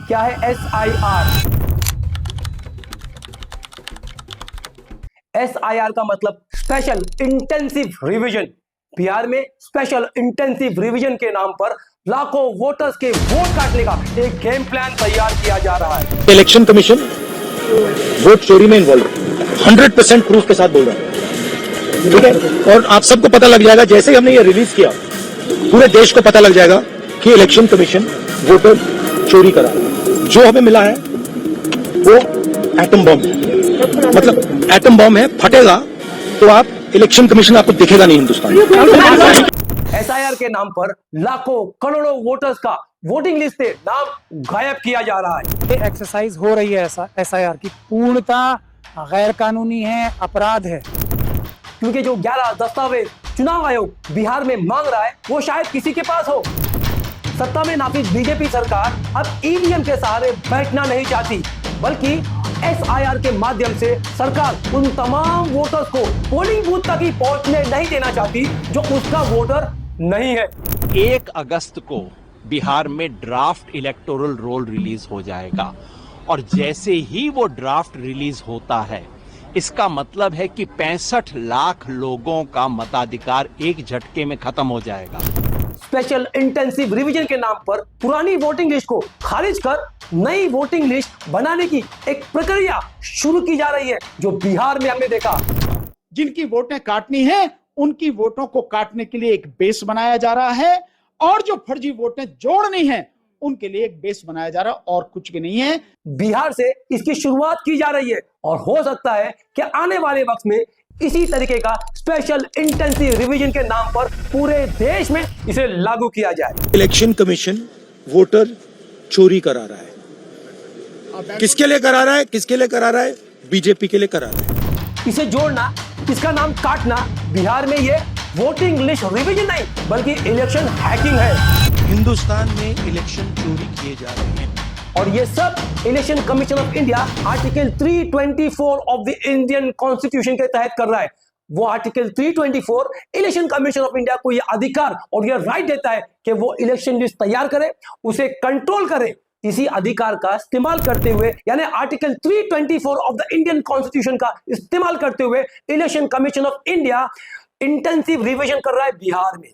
क्या है SIR? SIR का मतलब स्पेशल इंटेंसिव रिवीजन। बिहार में स्पेशल इंटेंसिव रिवीजन के नाम पर लाखों वोटर्स के वोट काटने का एक गेम प्लान तैयार किया जा रहा है। इलेक्शन कमीशन वोट चोरी में इन्वॉल्व 100% प्रूफ के साथ बोल रहा है, ठीक है। और आप सबको पता लग जाएगा, जैसे ही हमने ये रिलीज किया पूरे देश को पता लग जाएगा कि इलेक्शन कमीशन वोटर चोरी करा रहा है। जो हमें मिला है वो एटम बॉम्ब है, मतलब एटम बॉम्ब है, फटेगा तो आप इलेक्शन कमीशन आपको दिखेगा नहीं हिंदुस्तान में। SIR के नाम पर लाखों करोड़ों वोटर्स का वोटिंग लिस्ट से नाम गायब किया जा रहा है। एक्सरसाइज हो रही है SIR की, पूर्णतः गैर कानूनी है, अपराध है। क्योंकि जो 11 दस्तावेज चुनाव आयोग बिहार में मांग रहा है वो शायद किसी के पास हो। सत्ता में नाफिज बीजेपी सरकार अब EVM के सहारे बैठना नहीं चाहती, बल्कि SIR के माध्यम से सरकार उन तमाम वोटर्स को पोलिंग बूथ तक ही पहुंचने नहीं देना चाहती जो उसका वोटर नहीं है। 1 अगस्त को बिहार में ड्राफ्ट इलेक्टोरल रोल रिलीज हो जाएगा और जैसे ही वो ड्राफ्ट रिलीज होता है, इसका मतलब है कि 65 लाख लोगों का मताधिकार एक झटके में खत्म हो जाएगा। स्पेशल इंटेंसिव रिवीजन के नाम पर पुरानी वोटिंग लिस्ट को खारिज कर नई वोटिंग लिस्ट बनाने की एक प्रक्रिया शुरू की जा रही है, जो बिहार में हमने देखा। जिनकी वोटें काटनी है उनकी वोटों को काटने के लिए एक बेस बनाया जा रहा है, और जो फर्जी वोटें जोड़नी है उनके लिए एक बेस बनाया जा रहा है, और कुछ भी नहीं है। बिहार से इसकी शुरुआत की जा रही है और हो सकता है कि आने वाले वक्त में इसी तरीके का स्पेशल इंटेंसिव रिवीजन के नाम पर पूरे देश में इसे लागू किया जाए। इलेक्शन कमीशन वोटर चोरी करा रहा है। किसके लिए करा रहा है? किसके लिए करा रहा है? बीजेपी के लिए करा रहा है। इसे जोड़ना, इसका नाम काटना, बिहार में ये वोटिंग लिस्ट रिवीजन नहीं बल्कि इलेक्शन हैकिंग है। हिंदुस्तान में इलेक्शन चोरी किए जा रहे हैं और ये सब election commission of India article 324 of the Indian constitution के तहत कर रहा है। वो article 324 election commission of India को ये अधिकार और ये राइट देता है कि वो इलेक्शन लिस्ट तैयार करे, उसे कंट्रोल करे। इसी अधिकार का इस्तेमाल करते हुए, यानी article 324 of the Indian constitution का इस्तेमाल करते हुए election commission of India intensive revision कर रहा है बिहार में।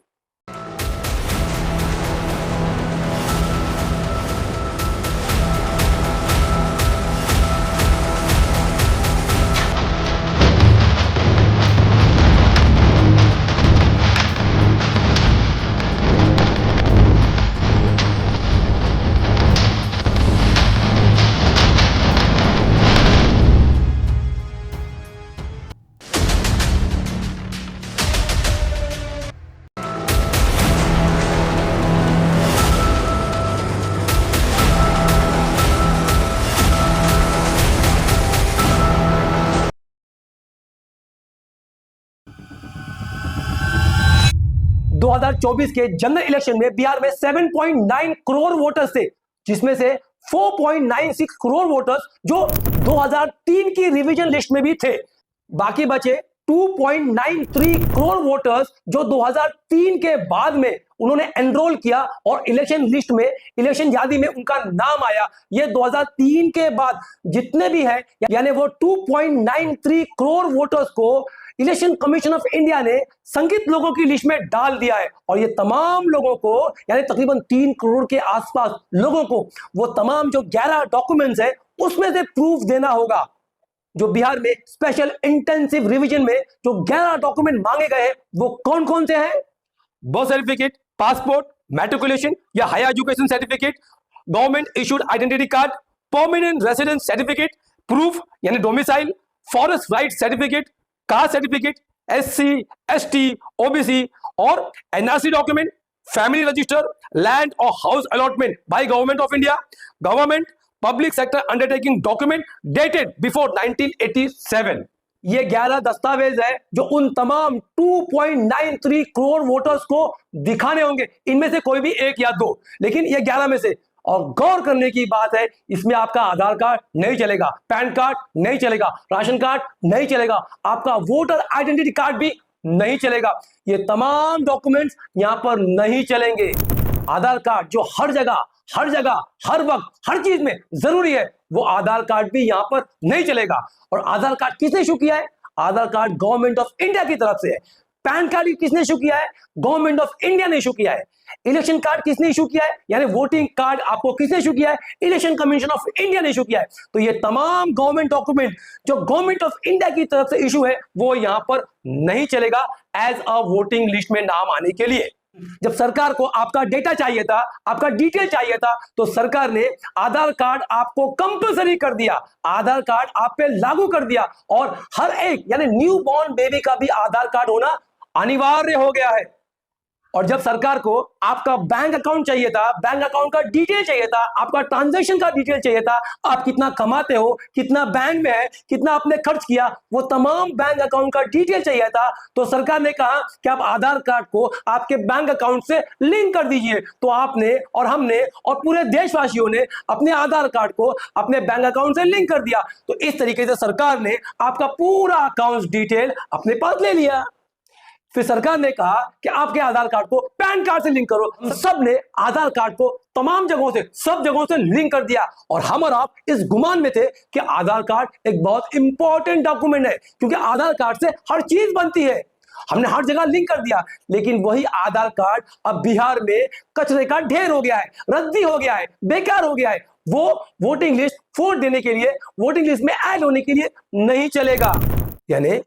दो 2024 के जनरल इलेक्शन में बिहार में 7.9 करोड़ वोटर्स थे, जिसमें से 4.96 करोड़ वोटर्स जो 2003 की रिवीजन लिस्ट में भी थे। बाकी बचे 2.93 करोड़ वोटर्स जो 2003 के बाद में उन्होंने एनरोल किया और इलेक्शन लिस्ट में, इलेक्शन यादी में उनका नाम आया। ये 2003 के बाद जितने भी हैं, यानी वो 2.93 करोड़ वोटर्स को इलेक्शन कमीशन ऑफ इंडिया ने संकित लोगों की लिस्ट में डाल दिया है। और ये तमाम लोगों को, यानी तकरीबन 3 करोड़ के आसपास लोगों को, वो तमाम जो 11 डॉक्यूमेंट्स है उसमें से प्रूफ देना होगा। जो बिहार में स्पेशल इंटेंसिव रिवीजन में जो 11 डॉक्यूमेंट मांगे गए हैं वो कौन कौन से हैं? बर्थ सर्टिफिकेट, पासपोर्ट, मैट्रिकुलेशन या higher education certificate, government issued identity card, permanent residence certificate, proof यानी domicile, forest right certificate, caste certificate, SC, ST, OBC और NRC document, family register, land और house allotment by government of India, government public sector undertaking document dated before 1987। ये 11 दस्तावेज है जो उन तमाम 2.93 crore voters को दिखाने होंगे। इनमें से कोई भी एक या दो, लेकिन ये 11 में से। और गौर करने की बात है, इसमें आपका आधार कार्ड नहीं चलेगा, पैन कार्ड नहीं चलेगा, राशन कार्ड नहीं चलेगा, आपका वोटर आइडेंटिटी कार्ड भी नहीं चलेगा। ये तमाम डॉक्यूमेंट्स यहां पर नहीं चलेंगे। आधार कार्ड जो हर जगह हर जगह, हर वक्त, हर चीज में जरूरी है, वो आधार कार्ड भी यहां पर नहीं चलेगा। और आधार कार्ड किसने इशू किया है? आधार कार्ड गवर्नमेंट ऑफ इंडिया की तरफ से है। पैन कार्ड किसने इशू किया है? गवर्नमेंट ऑफ इंडिया ने इशू किया है। इलेक्शन कार्ड किसने इशू किया है, यानी वोटिंग कार्ड आपको किसने इशू किया है? इलेक्शन कमीशन ऑफ इंडिया ने इशू किया है। तो ये तमाम गवर्नमेंट डॉक्यूमेंट जो गवर्नमेंट ऑफ इंडिया की तरफ से इशू है, वो यहां पर नहीं चलेगा एज अ वोटिंग लिस्ट में नाम आने के लिए। जब सरकार को आपका डेटा चाहिए था, आपका डिटेल चाहिए था, तो सरकार ने आधार कार्ड आपको कंपलसरी कर दिया, आधार कार्ड आप पे लागू कर दिया, और हर एक यानी न्यू बॉर्न बेबी का भी आधार कार्ड होना अनिवार्य हो गया है। और जब सरकार को आपका बैंक अकाउंट चाहिए था, बैंक अकाउंट का डिटेल चाहिए था, आपका ट्रांजैक्शन का डिटेल चाहिए था, आप कितना कमाते हो, कितना बैंक में है, कितना आपने खर्च किया, वो तमाम बैंक अकाउंट का डिटेल चाहिए था, तो सरकार ने कहा कि आप आधार कार्ड को आपके बैंक अकाउंट से लिंक कर दीजिए। तो आपने और हमने और पूरे देशवासियों ने अपने आधार कार्ड को अपने बैंक अकाउंट से लिंक कर दिया। तो इस तरीके से सरकार ने आपका पूरा अकाउंट डिटेल अपने पास ले लिया। फिर सरकार ने कहा कि आपके आधार कार्ड को पैन कार्ड से लिंक करो। हम सब ने आधार कार्ड को तमाम जगहों से, सब जगहों से लिंक कर दिया, और हम और आप इस गुमान में थे कि आधार कार्ड एक बहुत इंपॉर्टेंट डॉक्यूमेंट है, क्योंकि आधार कार्ड से हर चीज बनती है। हमने हर जगह लिंक कर दिया, लेकिन वही आधार कार्ड अब बिहार में कचरे का ढेर हो गया है, रद्दी हो गया है, बेकार हो गया है। वो वोटिंग लिस्ट वोट देने के लिए, वोटिंग लिस्ट में ऐड होने के लिए नहीं चलेगा। यानी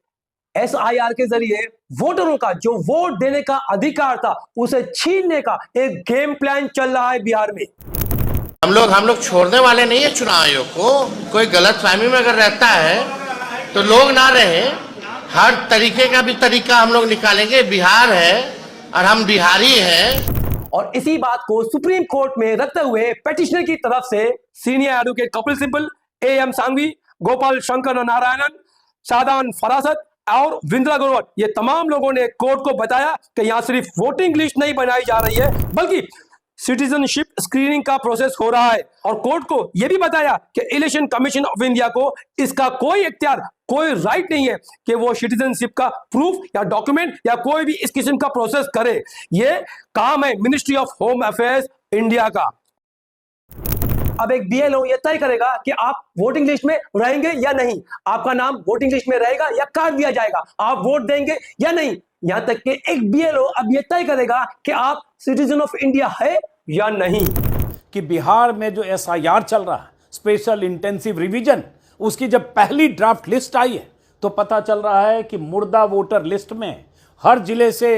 SIR के जरिए वोटरों का जो वोट देने का अधिकार था, उसे छीनने का एक गेम प्लान चल रहा है बिहार में। हम लोग छोड़ने वाले नहीं है चुनाव आयोग को। कोई गलत फहमी में अगर रहता है तो लोग ना रहे, हर तरीके का भी तरीका हम लोग निकालेंगे। बिहार है और हम बिहारी हैं। और इसी बात को सुप्रीम कोर्ट में रखते हुए पेटिशनर की तरफ से senior advocate Kapil Sibal, AM Singhvi, Gopal Sankaranarayanan, Shadan Farasat और विंद्रा ग्रोवर, ये तमाम लोगों ने कोर्ट को बताया कि यहां सिर्फ वोटिंग लिस्ट नहीं बनाई जा रही है, बल्कि सिटीजनशिप स्क्रीनिंग का प्रोसेस हो रहा है। और कोर्ट को यह भी बताया कि इलेक्शन कमीशन ऑफ इंडिया को इसका कोई इख्तियार, कोई राइट नहीं है कि वो सिटीजनशिप का प्रूफ या डॉक्यूमेंट या कोई भी इस किस्म का प्रोसेस करे। ये काम है ministry of home affairs India का। अब एक BLO ये तय करेगा कि आप वोटिंग लिस्ट में रहेंगे या नहीं, आपका नाम वोटिंग लिस्ट में रहेगा या काट दिया जाएगा, आप वोट देंगे या नहीं। यहां तक कि एक BLO अब ये तय करेगा कि आप सिटीजन ऑफ इंडिया है या नहीं। कि बिहार में जो SIR चल रहा है, स्पेशल इंटेंसिव रिवीजन, उसकी जब पहली ड्राफ्ट लिस्ट आई है तो पता चल रहा है कि मुर्दा वोटर लिस्ट में हर जिले से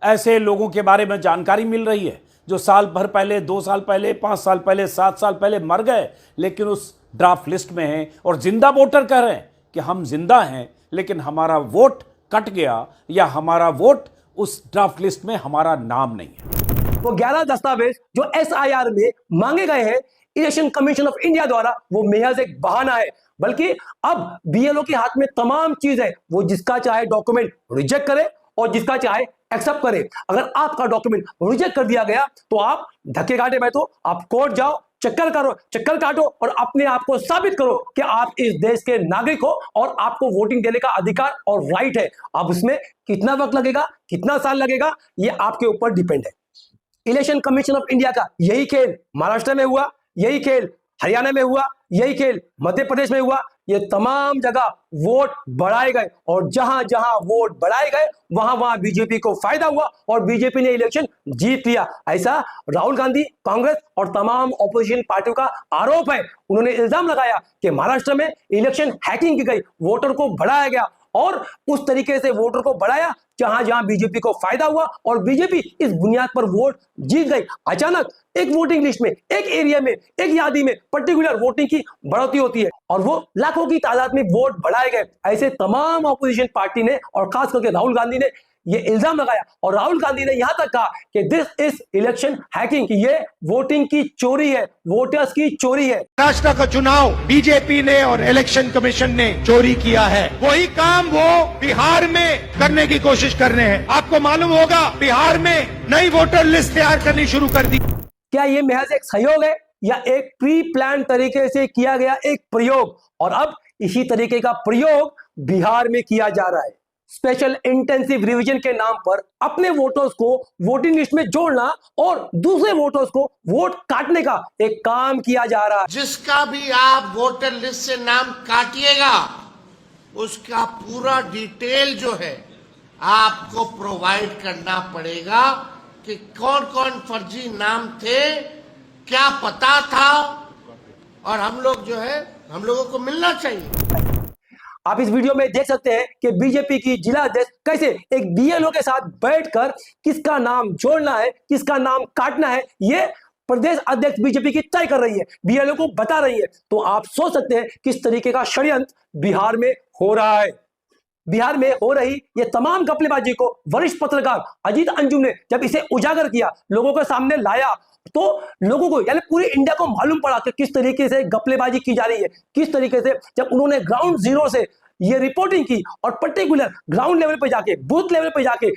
ऐसे लोगों के बारे में जानकारी मिल रही है जो साल भर पहले, 2 साल पहले, 5 साल पहले, 7 साल पहले मर गए, लेकिन उस ड्राफ्ट लिस्ट में हैं। और जिंदा वोटर कह रहे हैं कि हम जिंदा हैं, लेकिन हमारा वोट कट गया या हमारा वोट उस ड्राफ्ट लिस्ट में हमारा नाम नहीं है। वो 11 दस्तावेज जो SIR में मांगे गए हैं इलेक्शन कमीशन ऑफ इंडिया द्वारा, वो महज एक बहाना है, बल्कि अब BLO के हाथ में तमाम चीज है। वो जिसका चाहे डॉक्यूमेंट रिजेक्ट करे और जिसका चाहे एक्सेप्ट करे। अगर आपका डॉक्यूमेंट रिजेक्ट कर दिया गया तो आप धक्के काटे बैठो, आप कोर्ट जाओ, चक्कर काटो और अपने आप को साबित करो कि आप इस देश के नागरिक हो और आपको वोटिंग देने का अधिकार और राइट है। अब उसमें कितना वक्त लगेगा, कितना साल लगेगा, ये आपके ऊपर डिपेंड है। इलेक्शन कमीशन ऑफ इंडिया का यही खेल महाराष्ट्र में हुआ, यही खेल हरियाणा में हुआ, यही खेल मध्य प्रदेश में हुआ। ये तमाम जगह वोट बढ़ाए गए और जहां जहां वोट बढ़ाए गए वहां वहां बीजेपी को फायदा हुआ और बीजेपी ने इलेक्शन जीत लिया। ऐसा राहुल गांधी, कांग्रेस और तमाम ऑपोजिशन पार्टियों का आरोप है। उन्होंने इल्जाम लगाया कि महाराष्ट्र में इलेक्शन हैकिंग की गई, वोटर को बढ़ाया गया और उस तरीके से वोटर को बढ़ाया जहां जहां बीजेपी को फायदा हुआ और बीजेपी इस बुनियाद पर वोट जीत गई। अचानक एक वोटिंग लिस्ट में, एक एरिया में, एक यादी में पर्टिकुलर वोटिंग की बढ़ोतरी होती है और वो लाखों की तादाद में वोट बढ़ाए गए। ऐसे तमाम ऑपोजिशन पार्टी ने और खास करके राहुल गांधी ने ये इल्जाम लगाया और राहुल गांधी ने यहां तक कहा कि दिस इज इलेक्शन हैकिंग, ये वोटिंग की चोरी है, वोटर्स की चोरी है। महाराष्ट्र का चुनाव बीजेपी ने और इलेक्शन कमीशन ने चोरी किया है, वही काम वो बिहार में करने की कोशिश कर रहे हैं। आपको मालूम होगा बिहार में नई वोटर लिस्ट तैयार करनी शुरू कर दी। क्या ये महज एक सहयोग है या एक प्री प्लान तरीके से किया गया एक प्रयोग, और अब इसी तरीके का प्रयोग बिहार में किया जा रहा है। स्पेशल इंटेंसिव रिवीजन के नाम पर अपने वोटर्स को वोटिंग लिस्ट में जोड़ना और दूसरे वोटर्स को वोट काटने का एक काम किया जा रहा है। जिसका भी आप वोटर लिस्ट से नाम काटिएगा उसका पूरा डिटेल जो है आपको प्रोवाइड करना पड़ेगा कि कौन कौन फर्जी नाम थे, क्या पता था, और हम लोगों को मिलना चाहिए। आप इस वीडियो में देख सकते हैं कि बीजेपी की जिला अध्यक्ष कैसे एक बीएलओ के साथ बैठकर किसका नाम जोड़ना है, किसका नाम काटना है, ये प्रदेश अध्यक्ष बीजेपी की तय कर रही है, बीएलओ को बता रही है। तो आप सोच सकते हैं किस तरीके का षड्यंत्र बिहार में हो रहा है। बिहार में हो रही ये तमाम घपलेबाजी को वरिष्ठ पत्रकार अजीत अंजुम ने जब इसे उजागर किया, लोगों के सामने लाया, तो लोगों को यानी पूरी इंडिया को मालूम पड़ा कि किस तरीके से घपलेबाजी की जा रही है, किस तरीके से जब उन्होंने ग्राउंड जीरो से ये रिपोर्टिंग की और पर्टिकुलर ग्राउंड लेवल पे जाके, बूथ लेवल पे जाके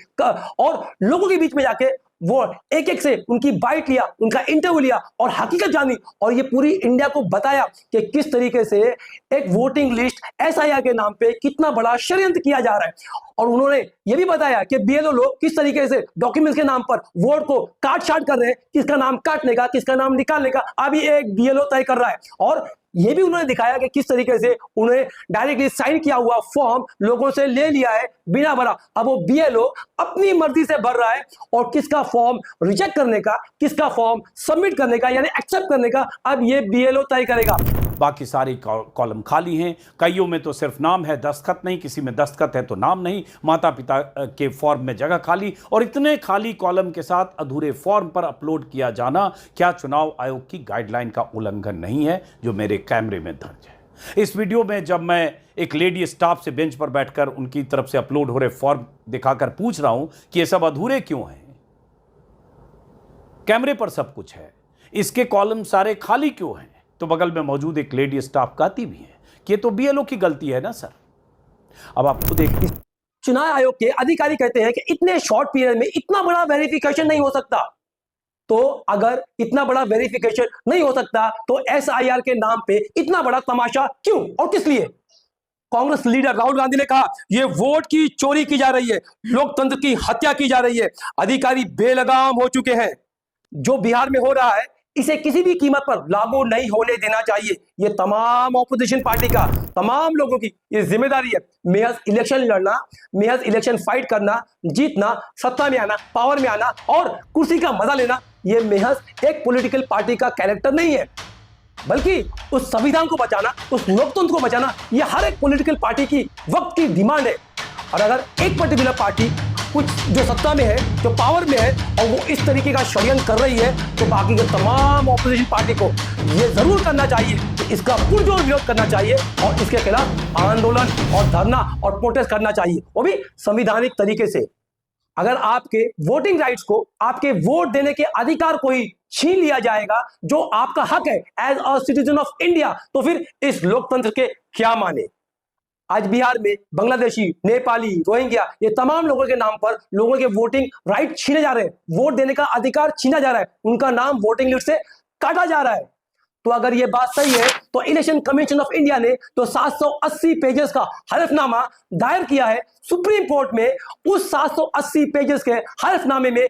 और लोगों के बीच में जाके वो एक एक से उनकी बाइट लिया, उनका इंटरव्यू लिया और हकीकत जानी और ये पूरी इंडिया को बताया कि किस तरीके से एक वोटिंग लिस्ट एसआईआर के नाम पे कितना बड़ा षड्यंत्र किया जा रहा है। और उन्होंने ये भी बताया कि बीएलओ लोग किस तरीके से डॉक्यूमेंट्स के नाम पर वोट को काट छाट कर रहे हैं, किसका नाम काटने का, किसका नाम निकालने का अभी एक बीएलओ तय कर रहा है। और ये भी उन्होंने दिखाया कि किस तरीके से उन्हें डायरेक्टली साइन किया हुआ फॉर्म लोगों से ले लिया है बिना भरा। अब वो बीएलओ अपनी मर्जी से भर रहा है और किसका फॉर्म रिजेक्ट करने का, किसका फॉर्म सबमिट करने का यानी एक्सेप्ट करने का अब ये बीएलओ तय करेगा। बाकी सारी कॉलम खाली हैं, कईयों में तो सिर्फ नाम है, दस्तखत नहीं, किसी में दस्तखत है तो नाम नहीं, माता पिता के फॉर्म में जगह खाली, और इतने खाली कॉलम के साथ अधूरे फॉर्म पर अपलोड किया जाना क्या चुनाव आयोग की गाइडलाइन का उल्लंघन नहीं है, जो मेरे कैमरे में दर्ज है। इस वीडियो में जब मैं एक लेडी स्टाफ से बेंच पर बैठकर उनकी तरफ से अपलोड हो रहे फॉर्म दिखाकर पूछ रहा हूं कि ये सब अधूरे क्यों हैं, कैमरे पर सब कुछ है, इसके कॉलम सारे खाली क्यों हैं, तो बगल में मौजूद एक लेडी स्टाफ कहती भी है कि ये तो बीएलओ की गलती है ना सर। अब आप खुद देखिए, चुनाव आयोग के अधिकारी कहते हैं कि इतने शॉर्ट पीरियड में इतना बड़ा वेरिफिकेशन नहीं हो सकता। तो अगर इतना बड़ा वेरिफिकेशन नहीं हो सकता तो एसआईआर के नाम पे इतना बड़ा तमाशा क्यों और किस लिए? कांग्रेस लीडर राहुल गांधी ने कहा यह वोट की चोरी की जा रही है, लोकतंत्र की हत्या की जा रही है, अधिकारी बेलगाम हो चुके हैं। जो बिहार में हो रहा है इसे किसी भी कीमत पर लागू नहीं होने देना चाहिए। ये तमाम ऑपोजिशन पार्टी का, तमाम लोगों की ये जिम्मेदारी है। महज इलेक्शन लड़ना, महज इलेक्शन फाइट करना, जीतना, सत्ता में आना, पावर में आना और कुर्सी का मजा लेना, ये महज एक पॉलिटिकल पार्टी का कैरेक्टर नहीं है, बल्कि उस संविधान को बचाना, उस लोकतंत्र को बचाना, ये हर एक पॉलिटिकल पार्टी की वक्त की डिमांड है। और अगर एक पर्टिकुलर पार्टी कुछ जो सत्ता में है, जो पावर में है, और वो इस तरीके का षड्यंत्र कर रही है, तो बाकी के तमाम ऑपोजिशन पार्टी को ये जरूर करना चाहिए कि इसका पुरजोर विरोध करना चाहिए और इसके खिलाफ आंदोलन और धरना और प्रोटेस्ट करना चाहिए, वो भी संवैधानिक तरीके से। अगर आपके वोटिंग राइट्स को, आपके वोट देने के अधिकार को ही छीन लिया जाएगा जो आपका हक है as a citizen of India, तो फिर इस लोकतंत्र के क्या माने? आज बिहार में बांग्लादेशी, नेपाली, रोहिंग्या ये तमाम लोगों के नाम पर लोगों के वोटिंग राइट छीने जा रहे हैं, वोट देने का अधिकार छीना जा रहा है, उनका नाम वोटिंग लिस्ट से काटा जा रहा है। तो अगर ये बात सही है तो इलेक्शन कमीशन ऑफ इंडिया ने तो 780 पेजेस का हलफनामा दायर किया है सुप्रीम कोर्ट में। उस 780 पेजेस के हलफनामे में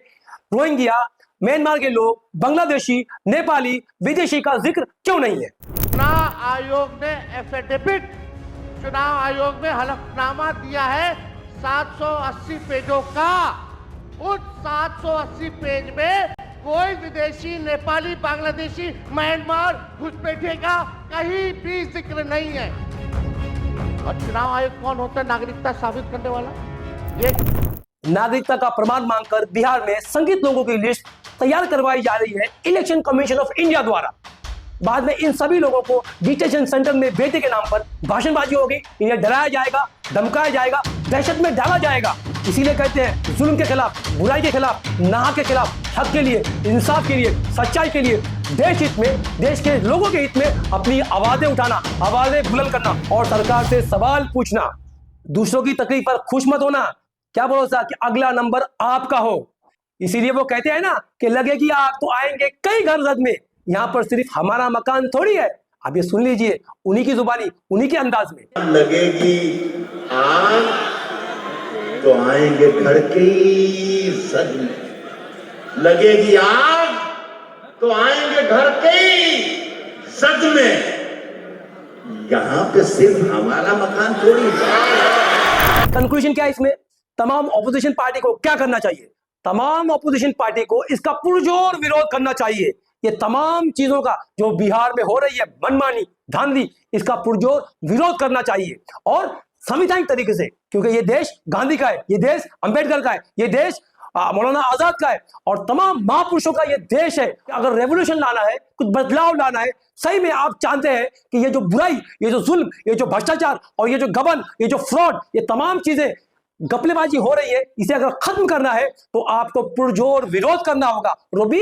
रोहिंग्या, म्यांमार के लोग, बांग्लादेशी, नेपाली, विदेशी का जिक्र क्यों नहीं है? चुनाव आयोग ने एफिडेविट, चुनाव आयोग में हलफनामा दिया है 780 पेजों का। उस 780 पेज में कोई विदेशी, नेपाली, बांग्लादेशी, म्यांमार, घुसपैठिए का कहीं भी जिक्र नहीं है। और चुनाव आयोग कौन होता है नागरिकता साबित करने वाला? ये नागरिकता का प्रमाण मांगकर बिहार में संकित लोगों की लिस्ट तैयार करवाई जा रही है इलेक्शन कमीशन ऑफ इंडिया द्वारा। बाद में इन सभी लोगों को डिटेंशन सेंटर में भेजने के नाम पर भाषणबाजी होगी, इन्हें डराया जाएगा, धमकाया जाएगा, दहशत में डाला जाएगा। इसीलिए कहते हैं जुल्म के खिलाफ, बुराई के खिलाफ, नाहक के खिलाफ, हक के लिए, इंसाफ के लिए, सच्चाई के लिए, देश हित में, देश के लोगों के हित में अपनी आवाजें उठाना, आवाजें बुलंद करना और सरकार से सवाल पूछना। दूसरों की तकलीफ पर खुश मत होना, क्या भरोसा कि अगला नंबर आपका हो। इसीलिए वो कहते हैं ना कि लगेगी आग तो आएंगे कई घर जद में, यहाँ पर सिर्फ हमारा मकान थोड़ी है। अब ये सुन लीजिए उन्हीं की जुबानी, उन्हीं के अंदाज में। लगेगी आग तो आएंगे खड़के सद में, लगेगी आग तो आएंगे घर के सद में। यहां पे सिर्फ हमारा मकान थोड़ी है। कंक्लूजन क्या है इसमें? तमाम ऑपोजिशन पार्टी को क्या करना चाहिए? तमाम ऑपोजिशन पार्टी को इसका पुरजोर विरोध करना चाहिए। ये तमाम चीजों का जो बिहार में हो रही है मनमानी, धांधली, इसका पुरजोर विरोध करना चाहिए और संवैधानिक तरीके से, क्योंकि ये देश गांधी का है, ये देश अंबेडकर का है, ये देश मौलाना आजाद का है और तमाम महापुरुषों का ये देश है। अगर रेवोल्यूशन लाना है, कुछ बदलाव लाना है, सही में आप जानते हैं कि ये जो बुराई, ये जो जुल्म, ये जो भ्रष्टाचार और ये जो गबन, ये जो फ्रॉड, ये तमाम चीजें गपलेबाजी हो रही है, इसे अगर खत्म करना है तो आपको पुरजोर विरोध करना होगा। रोबी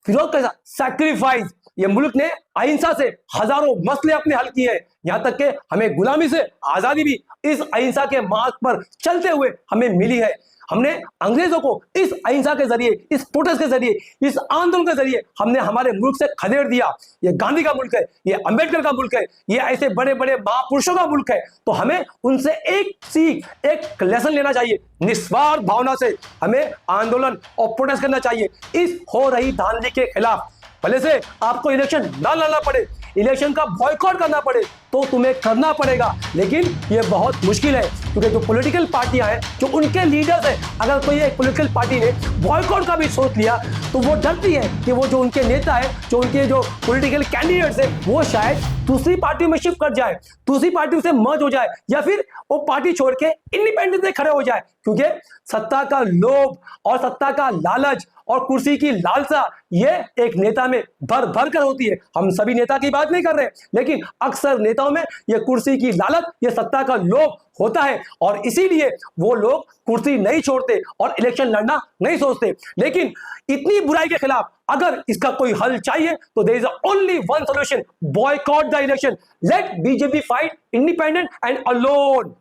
विरोध कैसा? सैक्रिफाइस। ये मुल्क ने अहिंसा से हजारों मसले अपने हल किए हैं, यहां तक कि हमें गुलामी से आजादी भी इस अहिंसा के मार्ग पर चलते हुए हमें मिली है। हमने अंग्रेजों को इस अहिंसा के जरिए, इस प्रोटेस्ट के जरिए, इस आंदोलन के जरिए हमने हमारे मुल्क से खदेड़ दिया। ये गांधी का मुल्क है, ये अंबेडकर का मुल्क है, ये ऐसे बड़े बड़े महापुरुषों का मुल्क है। तो हमें उनसे एक सीख, एक लेसन लेना चाहिए। निस्वार्थ भावना से हमें आंदोलन और प्रोटेस्ट करना चाहिए इस हो रही धांधली के खिलाफ। भले से आपको इलेक्शन ना लड़ना पड़े, इलेक्शन का बॉयकॉट करना पड़े, तो तुम्हें करना पड़ेगा, लेकिन ये बहुत मुश्किल है, क्योंकि जो पॉलिटिकल पार्टियां हैं, जो उनके लीडर्स हैं, अगर कोई एक पॉलिटिकल पार्टी ने बॉयकॉट का भी सोच लिया तो वो डरती है कि वो जो उनके नेता है, जो उनके जो पॉलिटिकल कैंडिडेट्स हैं, वो शायद दूसरी पार्टी में शिफ्ट कर जाए, दूसरी पार्टी से मर्ज हो जाए, या फिर वो पार्टी छोड़ के इंडिपेंडेंट से खड़े हो जाए। क्योंकि सत्ता का लोभ और सत्ता का लालच और कुर्सी की लालसा ये एक नेता में भर भर कर होती है। हम सभी नेता की बात नहीं कर रहे, लेकिन अक्सर नेताओं में ये कुर्सी की लालच, ये सत्ता का लोभ होता है और इसीलिए वो लोग कुर्सी नहीं छोड़ते और इलेक्शन लड़ना नहीं सोचते। लेकिन इतनी बुराई के खिलाफ अगर इसका कोई हल चाहिए तो there is only one solution, boycott the election. Let BJP fight independent and alone,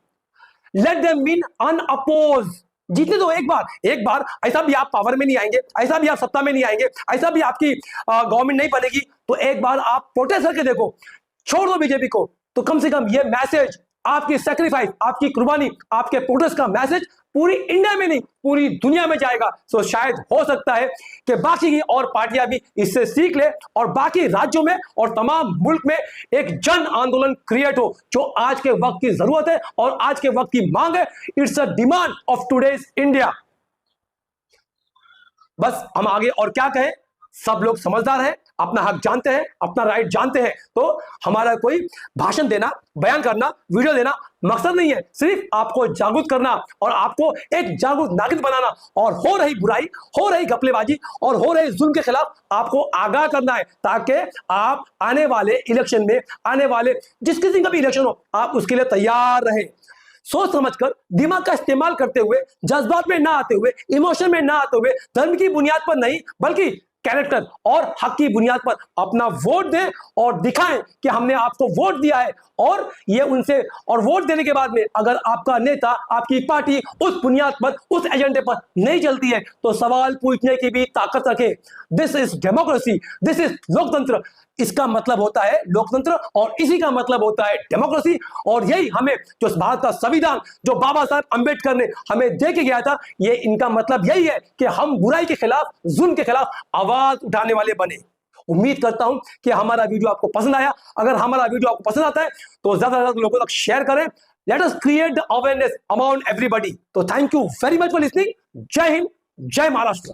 let them win unopposed. जीतने दो एक बार। ऐसा भी आप पावर में नहीं आएंगे, ऐसा भी आप सत्ता में नहीं आएंगे, ऐसा भी आपकी गवर्नमेंट नहीं बनेगी, तो एक बार आप प्रोटेस्ट करके देखो, छोड़ दो बीजेपी को। तो कम से कम ये मैसेज, आपकी सैक्रिफाइस, आपकी कुर्बानी, आपके प्रोटेस्ट का मैसेज पूरी इंडिया में नहीं पूरी दुनिया में जाएगा। सो शायद हो सकता है कि बाकी की और पार्टियां भी इससे सीख ले और बाकी राज्यों में और तमाम मुल्क में एक जन आंदोलन क्रिएट हो, जो आज के वक्त की जरूरत है और आज के वक्त की मांग है। It's a demand of today's India. बस हम आगे और क्या कहें, सब लोग समझदार हैं, अपना हक जानते हैं, अपना राइट जानते हैं। तो हमारा कोई भाषण देना, बयान करना, वीडियो देना मकसद नहीं है, सिर्फ आपको जागरूक करना और आपको एक जागरूक नागरिक बनाना और हो रही बुराई, हो रही घपलेबाजी और हो रही जुल्म के खिलाफ आपको आगाह करना है, ताकि आप आने वाले इलेक्शन में, आने वाले जिस किसी का भी इलेक्शन हो, आप उसके लिए तैयार रहें। सोच समझकर, दिमाग का इस्तेमाल करते हुए, जज्बात में ना आते हुए, इमोशन में ना आते हुए, धर्म की बुनियाद पर नहीं बल्कि कैरेक्टर और हक की बुनियाद पर अपना वोट दें और दिखाएं कि हमने आपको वोट दिया है। और ये उनसे, और वोट देने के बाद में अगर आपका नेता, आपकी पार्टी उस बुनियाद पर, उस एजेंडे पर नहीं चलती है, तो सवाल पूछने की भी ताकत रखे। This is democracy, this is लोकतंत्र। इसका मतलब होता है लोकतंत्र और इसी का मतलब होता है डेमोक्रेसी। और यही हमें, जो भारत का संविधान, जो बाबा साहब अंबेडकर ने हमें दे के गया था, ये इनका मतलब यही है कि हम बुराई के खिलाफ, जुल्म के खिलाफ आवाज उठाने वाले बने। उम्मीद करता हूं कि हमारा वीडियो आपको पसंद आया। अगर हमारा वीडियो आपको पसंद आता है तो ज्यादा से ज्यादा लोगों तक शेयर करें। Let us create the awareness amount everybody. तो thank you very much for listening. Jai Hind, जय महाराष्ट्र।